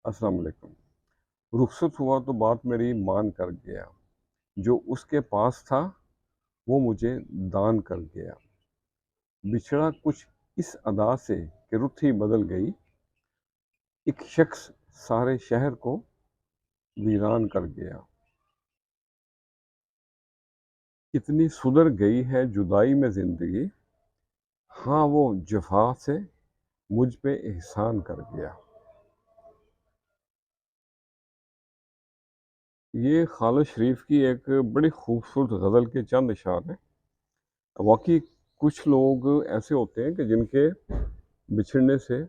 السلام علیکم۔ رخصت ہوا تو بات میری مان کر گیا، جو اس کے پاس تھا وہ مجھے دان کر گیا۔ بچھڑا کچھ اس ادا سے کہ رت ہی بدل گئی، ایک شخص سارے شہر کو ویران کر گیا۔ کتنی سدھر گئی ہے جدائی میں زندگی، ہاں وہ جفا سے مجھ پہ احسان کر گیا۔ یہ خالد شریف کی ایک بڑی خوبصورت غزل کے چند اشعار ہیں۔ واقعی کچھ لوگ ایسے ہوتے ہیں کہ جن کے بچھڑنے سے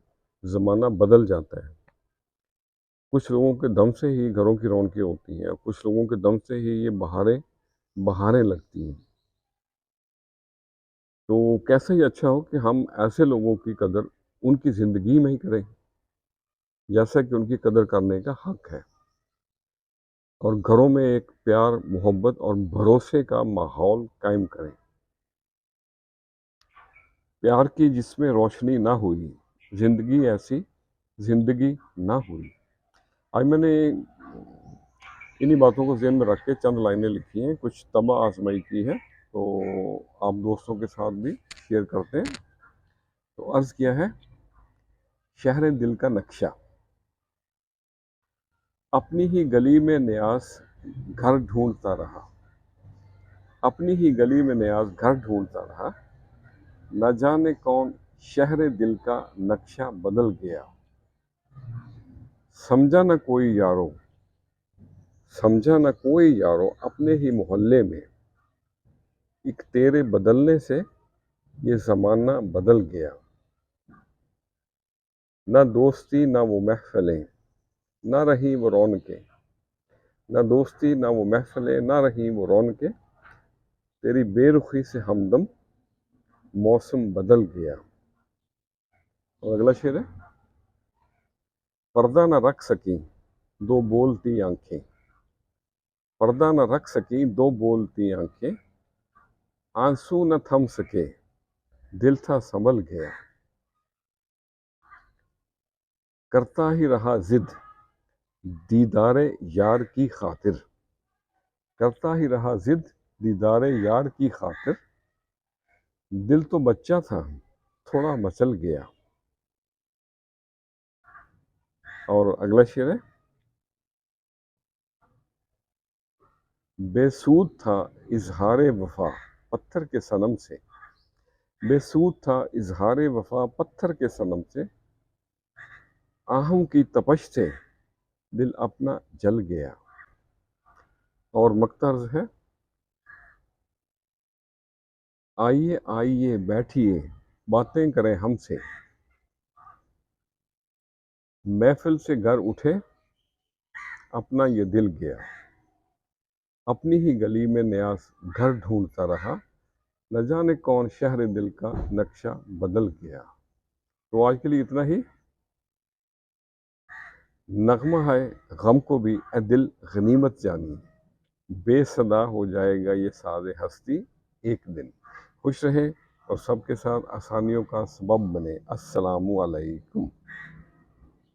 زمانہ بدل جاتا ہے۔ کچھ لوگوں کے دم سے ہی گھروں کی رونقیں ہوتی ہیں، اور کچھ لوگوں کے دم سے ہی یہ بہاریں لگتی ہیں۔ تو کیسے ہی اچھا ہو کہ ہم ایسے لوگوں کی قدر ان کی زندگی میں ہی کریں، جیسا کہ ان کی قدر کرنے کا حق ہے، اور گھروں میں ایک پیار، محبت اور بھروسے کا ماحول قائم کریں۔ پیار کی جس میں روشنی نہ ہوئی، زندگی ایسی زندگی نہ ہوئی۔ آج میں نے انہی باتوں کو ذہن میں رکھ کے چند لائنیں لکھی ہیں، کچھ طبع آزمائی کی ہے، تو آپ دوستوں کے ساتھ بھی شیئر کرتے ہیں۔ تو عرض کیا ہے، شہر دل کا نقشہ، اپنی ہی گلی میں نیاز گھر ڈھونڈتا رہا، اپنی ہی گلی میں نیاز گھر ڈھونڈتا رہا، نہ جانے کون شہر دل کا نقشہ بدل گیا۔ سمجھا نہ کوئی یارو، سمجھا نہ کوئی یارو اپنے ہی محلے میں، ایک تیرے بدلنے سے یہ زمانہ بدل گیا۔ نہ دوستی نہ وہ محفلیں، نہ رہی وہ رونقیں، نہ دوستی نہ وہ محفلیں، نہ رہی وہ رونقیں، تیری بے رخی سے ہمدم موسم بدل گیا۔ اور اگلا شعر ہے، پردہ نہ رکھ سکیں دو بولتی آنکھیں، پردہ نہ رکھ سکیں دو بولتی آنکھیں، آنسو نہ تھم سکے دل تھا سنبھل گیا۔ کرتا ہی رہا ضد دیدار یار کی خاطر، کرتا ہی رہا ضد دیدار یار کی خاطر، دل تو بچہ تھا تھوڑا مچل گیا۔ اور اگلا شعر ہے، بے سود تھا اظہار وفا پتھر کے صنم سے، بے سود تھا اظہار وفا پتھر کے صنم سے، آہوں کی تپش سے دل اپنا جل گیا۔ اور مقترض ہے، آئیے آئیے بیٹھیے باتیں کریں ہم سے، محفل سے گھر اٹھے اپنا یہ دل گیا، اپنی ہی گلی میں نیاز گھر ڈھونڈتا رہا، نہ جانے کون شہر دل کا نقشہ بدل گیا۔ تو آج کے لیے اتنا ہی۔ نغمہ ہے غم کو بھی اے دل غنیمت جانی، بے صدا ہو جائے گا یہ ساز ہستی ایک دن۔ خوش رہیں اور سب کے ساتھ آسانیوں کا سبب بنے۔ السلام علیکم۔